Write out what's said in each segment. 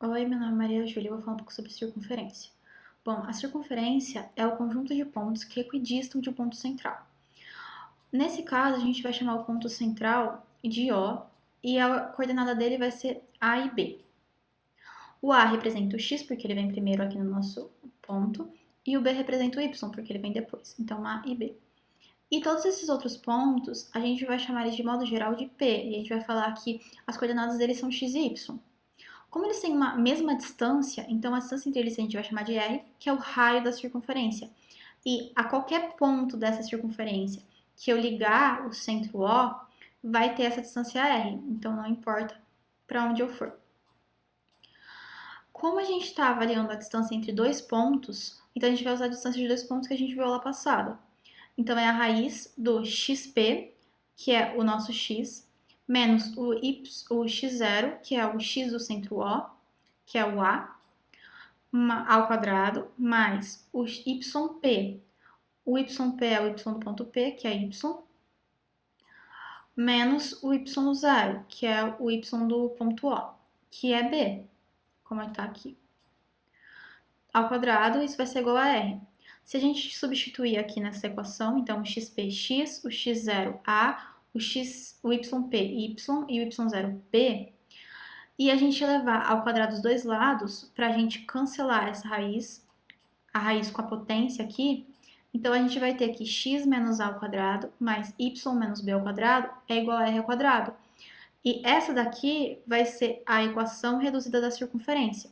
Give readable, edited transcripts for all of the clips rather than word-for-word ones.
Oi, meu nome é Maria Júlia e eu vou falar um pouco sobre circunferência. Bom, a circunferência é o conjunto de pontos que equidistam de um ponto central. Nesse caso, a gente vai chamar o ponto central de O e a coordenada dele vai ser A e B. O A representa o X, porque ele vem primeiro aqui no nosso ponto, e o B representa o Y, porque ele vem depois. Então, A e B. E todos esses outros pontos, a gente vai chamar eles de modo geral de P, e a gente vai falar que as coordenadas deles são X e Y. Como eles têm uma mesma distância, então a distância entre eles a gente vai chamar de R, que é o raio da circunferência. E a qualquer ponto dessa circunferência que eu ligar o centro O, vai ter essa distância R. Então não importa para onde eu for. Como a gente está avaliando a distância entre dois pontos, então a gente vai usar a distância de dois pontos que a gente viu lá passada. Então é a raiz do XP, que é o nosso X, menos o x0, que é o X do centro O, que é o A, ao quadrado, mais o YP. O YP é o Y do ponto P, que é Y, menos o Y0, que é o Y do ponto O, que é B, como está aqui. Ao quadrado, isso vai ser igual a R. Se a gente substituir aqui nessa equação, então o XP x, o x0 A, o YP y e o y0 B, e a gente levar ao quadrado os dois lados, para a gente cancelar essa raiz, a raiz com a potência aqui, então a gente vai ter que x menos a ao quadrado mais y menos b ao quadrado é igual a r ao quadrado. E essa daqui vai ser a equação reduzida da circunferência.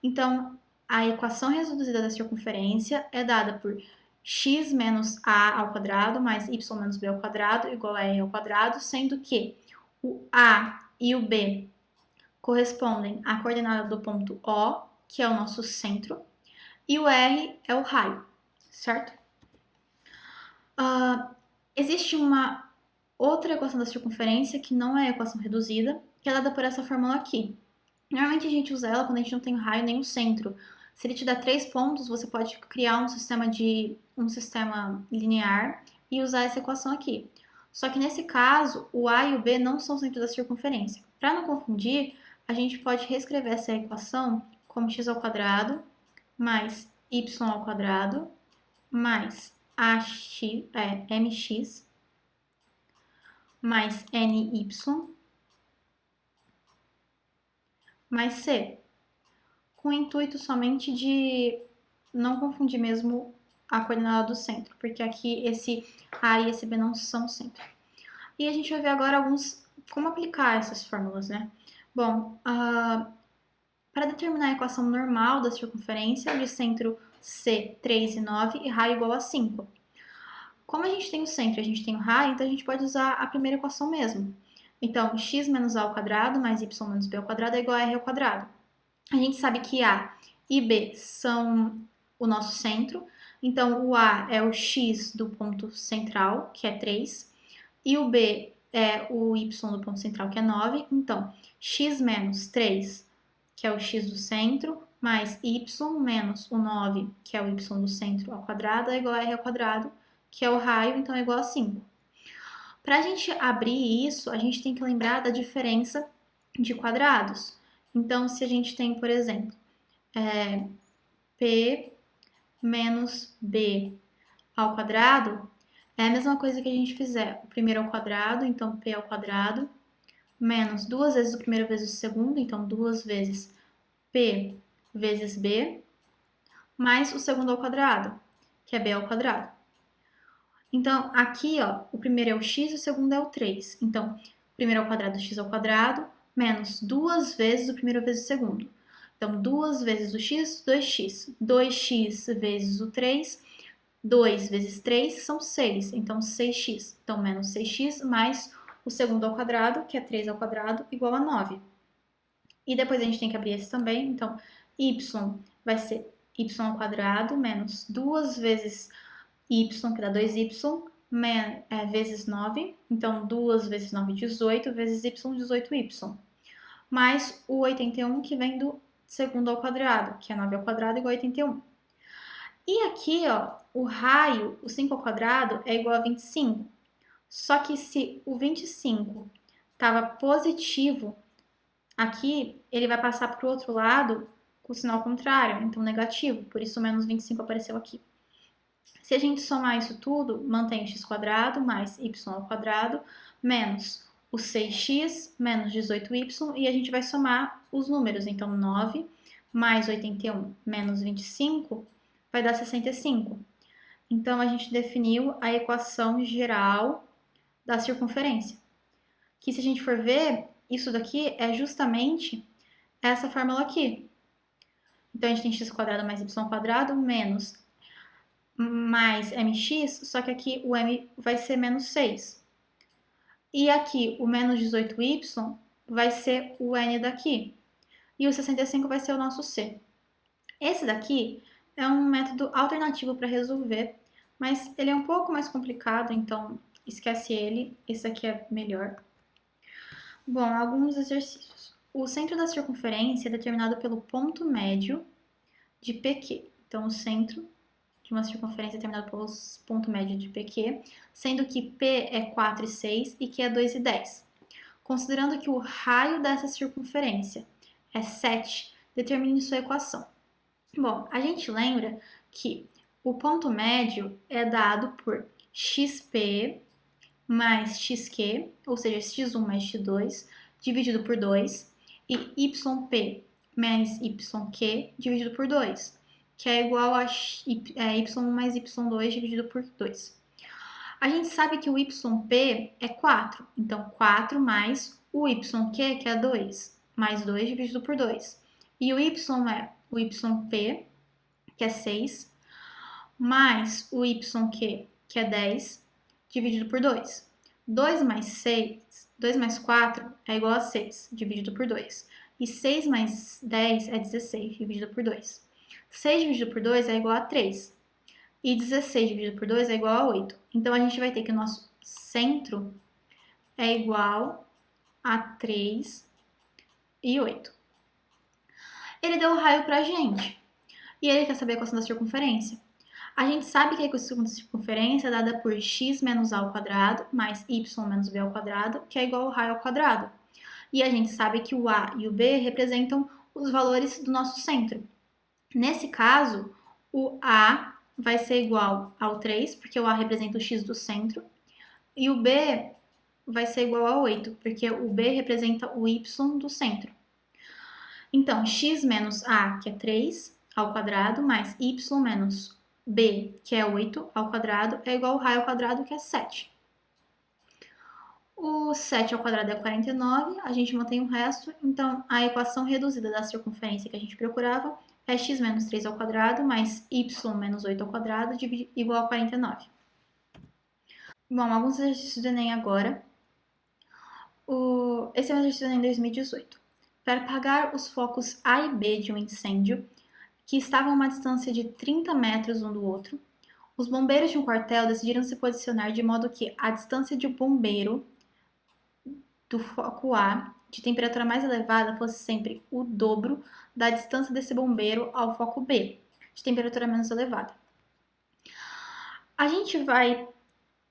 Então, a equação reduzida da circunferência é dada por x menos a ao quadrado mais y menos b ao quadrado igual a r ao quadrado, sendo que o a e o b correspondem à coordenada do ponto O, que é o nosso centro, e o R é o raio, certo? Existe uma outra equação da circunferência que não é a equação reduzida, que é dada por essa fórmula aqui. Normalmente a gente usa ela quando a gente não tem raio nem o centro. Se ele te dá 3 pontos, você pode criar um sistema linear e usar essa equação aqui. Só que nesse caso, o A e o B não são o centro da circunferência. Para não confundir, a gente pode reescrever essa equação como x ao quadrado mais y ao quadrado mais mx mais ny mais c, com o intuito somente de não confundir mesmo a coordenada do centro, porque aqui esse A e esse B não são centro. E a gente vai ver agora como aplicar essas fórmulas, né? Bom, para determinar a equação normal da circunferência de centro C, 3 e 9 e raio igual a 5. Como a gente tem o centro e a gente tem o raio, então a gente pode usar a primeira equação mesmo. Então, x menos a ao quadrado mais y menos b ao quadrado é igual a r ao quadrado. A gente sabe que a e b são o nosso centro, então o a é o x do ponto central, que é 3, e o b é o y do ponto central, que é 9. Então, x menos 3, que é o x do centro, mais y menos o 9, que é o y do centro ao quadrado, é igual a r ao quadrado, que é o raio, então é igual a 5. Para a gente abrir isso, a gente tem que lembrar da diferença de quadrados. Então, se a gente tem, por exemplo, P menos B ao quadrado, é a mesma coisa que a gente fizer o primeiro ao quadrado, então P ao quadrado, menos 2 vezes o primeiro vezes o segundo, então 2 vezes P vezes B, mais o segundo ao quadrado, que é B ao quadrado. Então, aqui, ó, o primeiro é o x e o segundo é o 3. Então, o primeiro ao quadrado, x ao quadrado, menos 2 vezes o primeiro vezes o segundo. Então, 2 vezes o x, 2x. 2x vezes o 3, 2 vezes 3 são 6. Então, 6x. Então, menos 6x mais o segundo ao quadrado, que é 3 ao quadrado, igual a 9. E depois a gente tem que abrir esse também. Então, y vai ser y ao quadrado menos 2 vezes y, que dá 2y, vezes 9. Então, 2 vezes 9, 18, vezes y, 18y. Mais o 81, que vem do segundo ao quadrado, que é 9 ao quadrado igual a 81. E aqui, ó, o raio, o 5 ao quadrado, é igual a 25. Só que se o 25 estava positivo Aqui, ele vai passar para o outro lado com o sinal contrário, então negativo, por isso menos 25 apareceu aqui. Se a gente somar isso tudo, mantém x² mais y² menos o 6x menos 18y, e a gente vai somar os números. Então, 9 mais 81 menos 25 vai dar 65. Então, a gente definiu a equação geral da circunferência. Que se a gente for ver, isso daqui é justamente essa fórmula aqui. Então, a gente tem x² mais y² menos mais mx, só que aqui o m vai ser menos 6. E aqui o menos 18y vai ser o n daqui. E o 65 vai ser o nosso c. Esse daqui é um método alternativo para resolver, mas ele é um pouco mais complicado, então esquece ele. Esse aqui é melhor. Bom, alguns exercícios. O centro da circunferência é determinado pelo ponto médio de PQ. Então, o centro de uma circunferência determinada pelo ponto médio de PQ, sendo que P é 4 e 6 e Q é 2 e 10. Considerando que o raio dessa circunferência é 7, determine sua equação. Bom, a gente lembra que o ponto médio é dado por xp mais xq, ou seja, x1 mais x2, dividido por 2, e yp mais yq dividido por 2, que é igual a y1 mais y2 dividido por 2. A gente sabe que o yp é 4, então 4 mais o yq, que é 2, mais 2 dividido por 2. E o y é o yp, que é 6, mais o yq, que é 10, dividido por 2. 2 mais 6, 2 mais 4 é igual a 6, dividido por 2. E 6 mais 10 é 16, dividido por 2. 6 dividido por 2 é igual a 3. E 16 dividido por 2 é igual a 8. Então, a gente vai ter que o nosso centro é igual a 3 e 8. Ele deu o raio pra gente. E ele quer saber a equação da circunferência. A gente sabe que a equação da circunferência é dada por x menos a ao quadrado mais y menos b ao quadrado, que é igual ao raio ao quadrado. E a gente sabe que o a e o b representam os valores do nosso centro. Nesse caso, o a vai ser igual ao 3, porque o a representa o x do centro, e o b vai ser igual a 8, porque o b representa o y do centro. Então, x menos a, que é 3, ao quadrado, mais y menos b, que é 8, ao quadrado, é igual ao raio ao quadrado, que é 7. O 7 ao quadrado é 49, a gente mantém o resto, então a equação reduzida da circunferência que a gente procurava é x menos 3 ao quadrado mais y menos 8 ao quadrado igual a 49. Bom, alguns exercícios do Enem agora. Esse é um exercício do Enem 2018. Para apagar os focos A e B de um incêndio, que estavam a uma distância de 30 metros um do outro, os bombeiros de um quartel decidiram se posicionar de modo que a distância de um bombeiro do foco A de temperatura mais elevada fosse sempre o dobro da distância desse bombeiro ao foco B, de temperatura menos elevada. A gente vai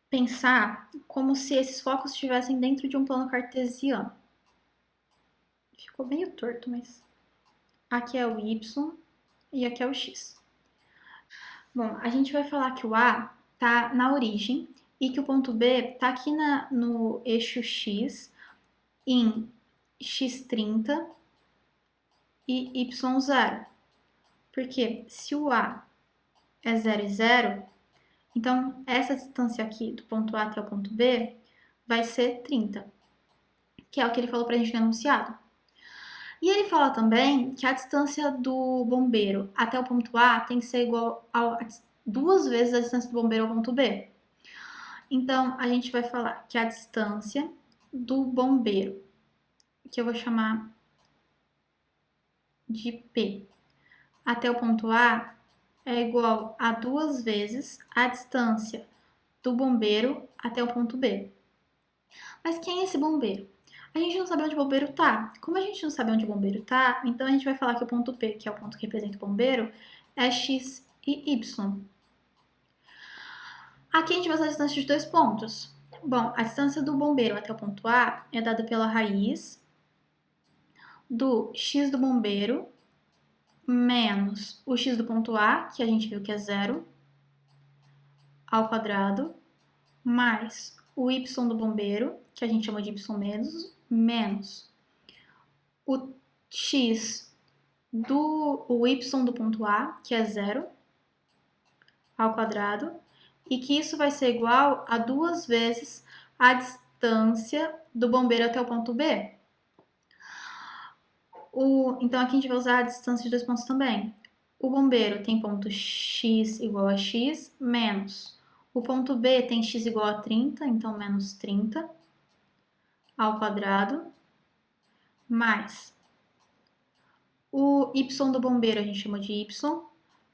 pensar como se esses focos estivessem dentro de um plano cartesiano. Ficou meio torto, mas aqui é o Y e aqui é o X. Bom, a gente vai falar que o A está na origem e que o ponto B está aqui no eixo X em x30 e y0. Porque se o A é 0 e 0, então essa distância aqui do ponto A até o ponto B vai ser 30, que é o que ele falou pra gente no enunciado. E ele fala também que a distância do bombeiro até o ponto A tem que ser igual a 2 vezes a distância do bombeiro ao ponto B. Então, a gente vai falar que a distância do bombeiro, que eu vou chamar de P, até o ponto A é igual a 2 vezes a distância do bombeiro até o ponto B. Mas quem é esse bombeiro? A gente não sabe onde o bombeiro tá. Como a gente não sabe onde o bombeiro tá, então a gente vai falar que o ponto P, que é o ponto que representa o bombeiro, é x e y. Aqui a gente vai usar a distância de 2 pontos. Bom, a distância do bombeiro até o ponto A é dada pela raiz do x do bombeiro menos o x do ponto A, que a gente viu que é 0, ao quadrado, mais o y do bombeiro, que a gente chama de y menos o x o y do ponto A, que é 0, ao quadrado, e que isso vai ser igual a 2 vezes a distância do bombeiro até o ponto B. Então, aqui a gente vai usar a distância de 2 pontos também. O bombeiro tem ponto x igual a x, menos o ponto B tem x igual a 30, então menos 30 ao quadrado, mais o y do bombeiro a gente chama de y,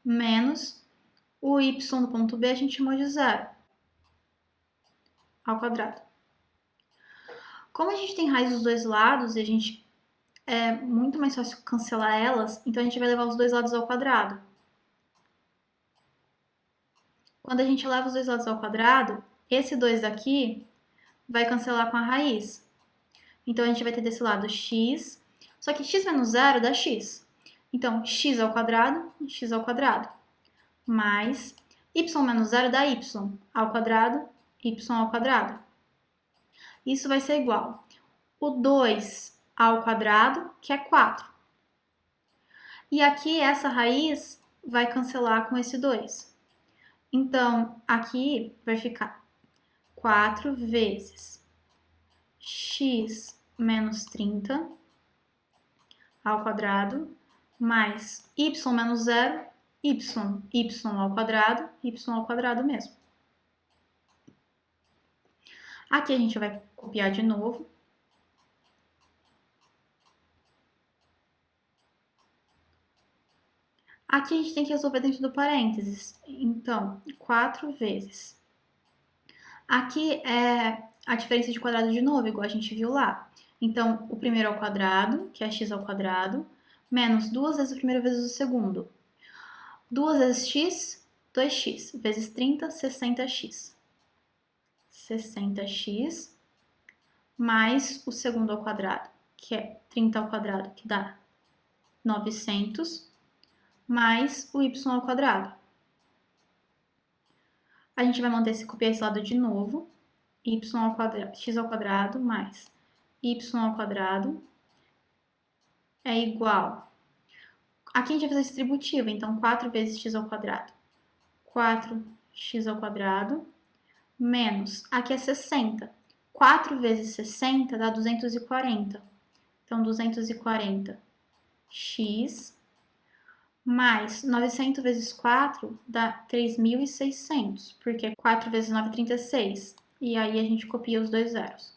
menos o y do ponto B a gente chamou de 0 ao quadrado. Como a gente tem raiz dos dois lados e a gente é muito mais fácil cancelar elas, então a gente vai levar os dois lados ao quadrado. Quando a gente leva os dois lados ao quadrado, esse 2 daqui vai cancelar com a raiz. Então, a gente vai ter desse lado x, só que x menos 0 dá x. Então, x ao quadrado, mais y menos 0 dá y ao quadrado, y ao quadrado. Isso vai ser igual o 2 ao quadrado, que é 4. E aqui, essa raiz vai cancelar com esse 2. Então, aqui vai ficar 4 vezes x menos 30 ao quadrado, mais y menos 0, y ao quadrado mesmo. Aqui a gente vai copiar de novo. Aqui a gente tem que resolver dentro do parênteses. Então, 4 vezes. Aqui é a diferença de quadrado de novo, igual a gente viu lá. Então, o primeiro ao quadrado, que é x ao quadrado, menos 2 vezes o primeiro vezes o segundo. 2 vezes x, 2x, vezes 30, 60x. 60x, mais o segundo ao quadrado, que é 30 ao quadrado, que dá 900, mais o y ao quadrado. A gente vai manter copiar esse lado de novo. Y ao quadrado, x ao quadrado mais y ao quadrado é igual. Aqui a gente vai fazer distributiva, então 4 vezes x ao quadrado. 4x ao quadrado menos, aqui é 60. 4 vezes 60 dá 240. Então, 240x mais 900 vezes 4 dá 3.600, porque 4 vezes 9 é 36. E aí a gente copia os dois zeros.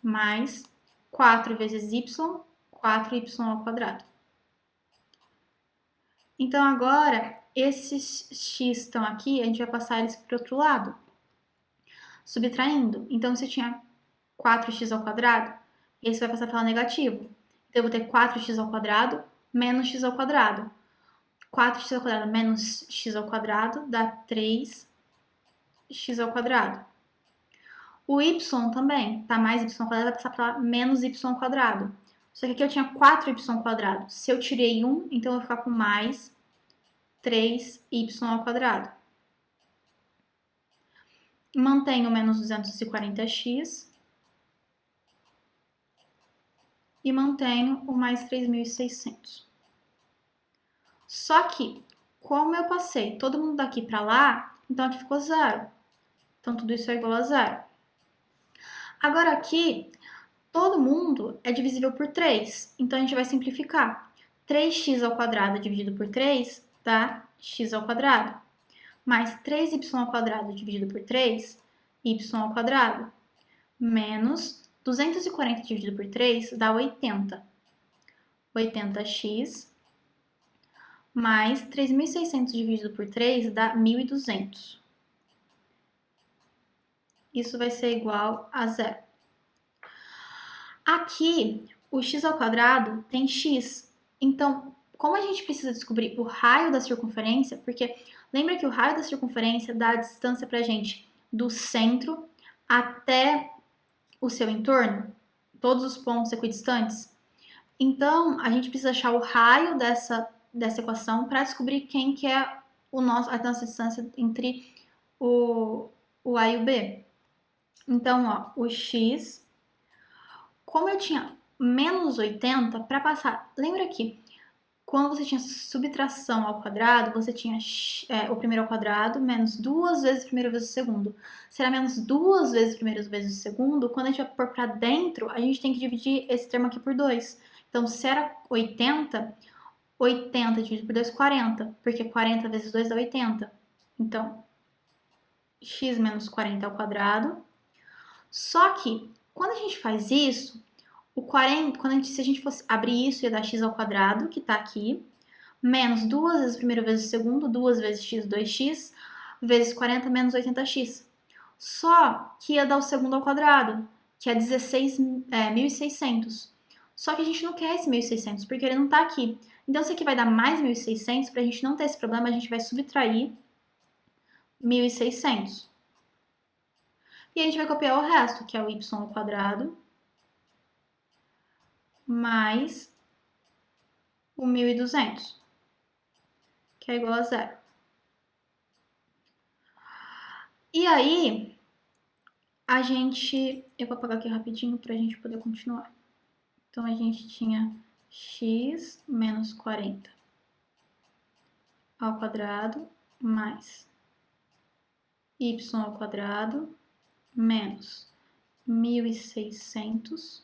Mais 4 vezes y, 4y ao quadrado. Então, agora, esses x estão aqui, a gente vai passar eles para o outro lado, subtraindo. Então, se tinha 4x ao quadrado, esse vai passar pela negativo. Então, eu vou ter 4x ao quadrado menos x ao quadrado. 4x ao quadrado menos x ao quadrado dá 3x ao quadrado. O y também, tá? Mais y ao quadrado vai passar para menos y ao quadrado. Só que aqui eu tinha 4y ao quadrado. Se eu tirei 1, então eu vou ficar com mais 3y ao quadrado. Mantenho menos 240x. E mantenho o mais 3.600. Só que, como eu passei todo mundo daqui para lá, então aqui ficou 0. Então, tudo isso é igual a 0. Agora, aqui, todo mundo é divisível por 3. Então, a gente vai simplificar. 3x ao quadrado dividido por 3 dá x ao quadrado. Mais 3y ao quadrado dividido por 3, y ao quadrado. Menos 240 dividido por 3 dá 80. 80x mais 3.600 dividido por 3 dá 1.200. Isso vai ser igual a 0. Aqui, o x ao quadrado tem x. Então, como a gente precisa descobrir o raio da circunferência, porque lembra que o raio da circunferência dá a distância para a gente do centro até o seu entorno, todos os pontos equidistantes. Então, a gente precisa achar o raio dessa equação para descobrir quem que é a nossa distância entre o A e o B. Então, ó, o x, como eu tinha menos 80, para passar, lembra que quando você tinha subtração ao quadrado, você tinha o primeiro ao quadrado menos 2 vezes o primeiro vezes o segundo. Será menos 2 vezes o primeiro vezes o segundo, quando a gente vai pôr para dentro, a gente tem que dividir esse termo aqui por 2. Então, se era 80, 80 dividido por 2, 40, porque 40 vezes 2 dá 80. Então, x menos 40 ao quadrado. Só que, quando a gente faz isso, o 40, se a gente fosse abrir isso, ia dar x ao quadrado, que está aqui, menos 2 vezes o primeiro vezes o segundo, 2 vezes x, 2x, vezes 40 menos 80x. Só que ia dar o segundo ao quadrado, que é 1.600. Só que a gente não quer esse 1.600, porque ele não está aqui. Então, isso aqui vai dar mais 1.600, para a gente não ter esse problema, a gente vai subtrair 1.600. E a gente vai copiar o resto, que é o y ao quadrado, mais o 1.200, que é igual a zero. E aí, a gente... Eu vou apagar aqui rapidinho para a gente poder continuar. Então, a gente tinha x menos 40 ao quadrado mais y ao quadrado menos 1.600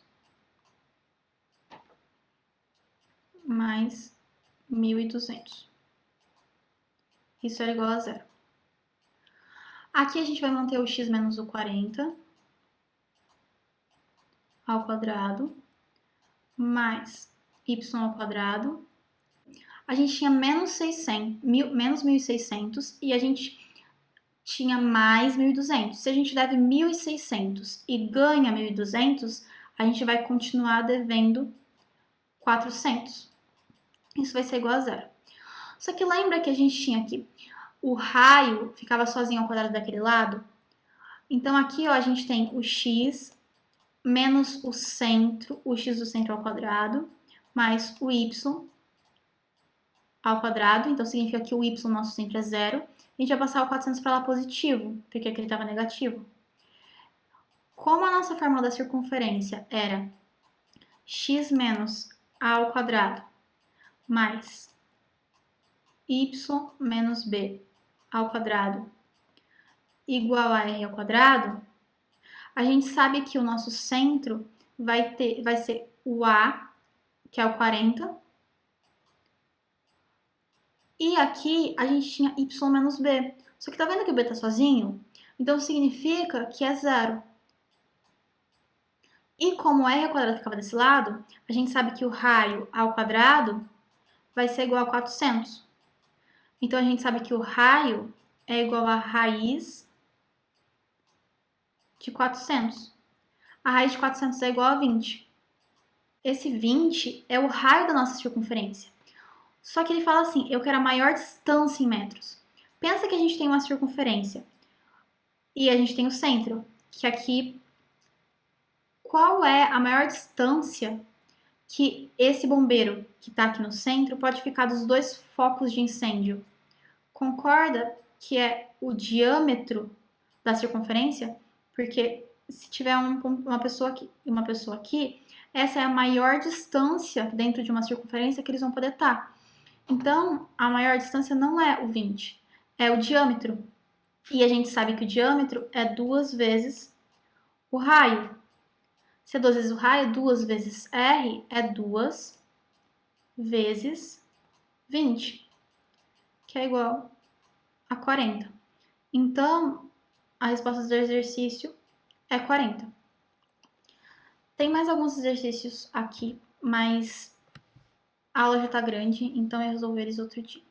mais 1.200. Isso era igual a zero. Aqui a gente vai manter o x menos o 40 ao quadrado mais y ao quadrado. A gente tinha menos 1.600 e a gente tinha mais 1.200. Se a gente deve 1.600 e ganha 1.200, a gente vai continuar devendo 400. Isso vai ser igual a zero. Só que lembra que a gente tinha aqui o raio ficava sozinho ao quadrado daquele lado? Então aqui ó, a gente tem o x menos o centro, o x do centro ao quadrado, mais o y ao quadrado. Então significa que o y nosso sempre é zero. A gente vai passar o 400 para lá positivo, porque aqui ele estava negativo. Como a nossa fórmula da circunferência era x menos a ao quadrado mais y menos b ao quadrado igual a r ao quadrado, a gente sabe que o nosso centro vai ser o A, que é o 40, e aqui a gente tinha y menos b. Só que tá vendo que o b tá sozinho? Então significa que é zero. E como r ao quadrado ficava desse lado, a gente sabe que o raio ao quadrado vai ser igual a 400. Então a gente sabe que o raio é igual a raiz de 400. A raiz de 400 é igual a 20. Esse 20 é o raio da nossa circunferência. Só que ele fala assim, eu quero a maior distância em metros. Pensa que a gente tem uma circunferência e a gente tem o centro, que aqui... Qual é a maior distância que esse bombeiro que está aqui no centro pode ficar dos dois focos de incêndio? Concorda que é o diâmetro da circunferência? Porque se tiver uma pessoa aqui e uma pessoa aqui, essa é a maior distância dentro de uma circunferência que eles vão poder estar. Então, a maior distância não é o 20, é o diâmetro. E a gente sabe que o diâmetro é 2 vezes o raio. Se é 2 vezes o raio, 2 vezes r é 2 vezes 20, que é igual a 40. Então, a resposta do exercício é 40. Tem mais alguns exercícios aqui, mas a aula já tá grande, então eu resolvo eles outro dia.